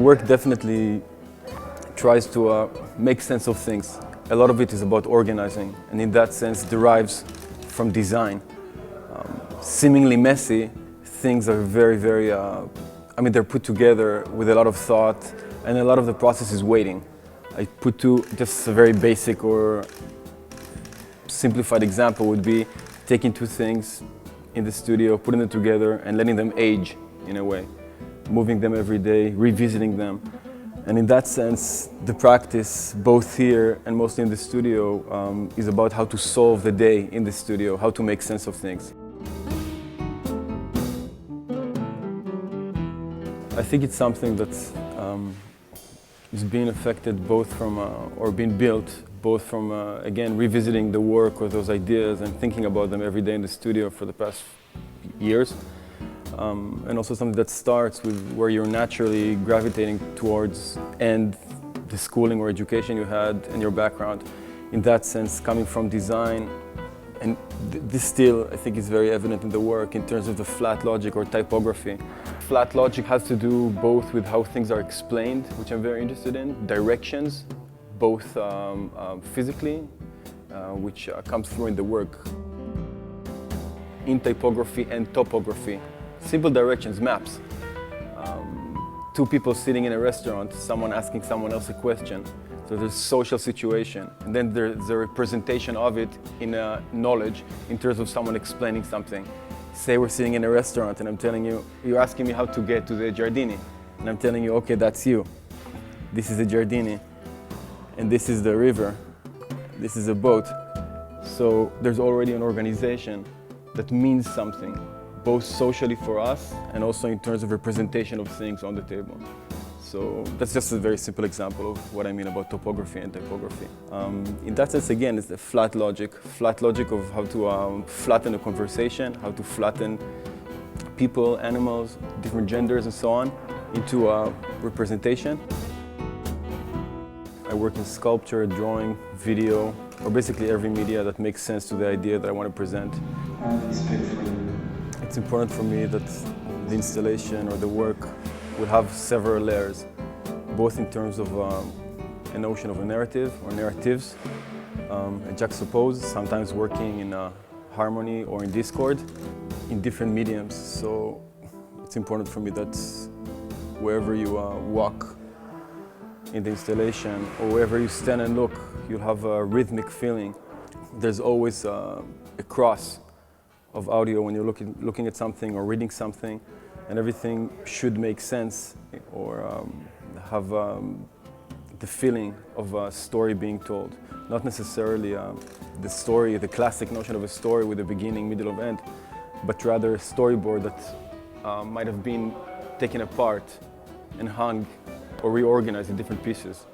work definitely tries to make sense of things. A lot of it is about organizing, and in that sense derives from design. Seemingly messy, things are very, they're put together with a lot of thought, and a lot of the process is waiting. I put just a very basic or simplified example would be taking two things in the studio, putting them together and letting them age in a way, moving them every day, revisiting them. And in that sense, the practice, both here and mostly in the studio, is about how to solve the day in the studio, how to make sense of things. I think it's something that is being affected both from, or being built both from, again, revisiting the work or those ideas and thinking about them every day in the studio for the past years. And also something that starts with where you're naturally gravitating towards and the schooling or education you had and your background. In that sense, coming from design, and this still, I think, is very evident in the work in terms of the flat logic or typography. Flat logic has to do both with how things are explained, which I'm very interested in, directions, both physically, which comes through in the work, in typography and topography. Simple directions, maps. Two people sitting in a restaurant, someone asking someone else a question. So there's a social situation, and then there's a representation of it in knowledge in terms of someone explaining something. Say we're sitting in a restaurant and I'm telling you, you're asking me how to get to the Giardini. And I'm telling you, okay, that's you. This is the Giardini, and this is the river. This is a boat. So there's already an organization that means something, both socially for us and also in terms of representation of things on the table. So that's just a very simple example of what I mean about topography and typography. In that sense, again, it's the flat logic of how to flatten a conversation, how to flatten people, animals, different genders and so on into representation. I work in sculpture, drawing, video, or basically every media that makes sense to the idea that I want to present. It's important for me that the installation or the work would have several layers, both in terms of a notion of a narrative or narratives, juxtaposed, sometimes working in harmony or in discord, in different mediums. So it's important for me that wherever you walk in the installation or wherever you stand and look, you'll have a rhythmic feeling. There's always a cross of audio when you're looking at something or reading something, and everything should make sense or have the feeling of a story being told. Not necessarily the story, the classic notion of a story with a beginning, middle, and end, but rather a storyboard that might have been taken apart and hung or reorganized in different pieces.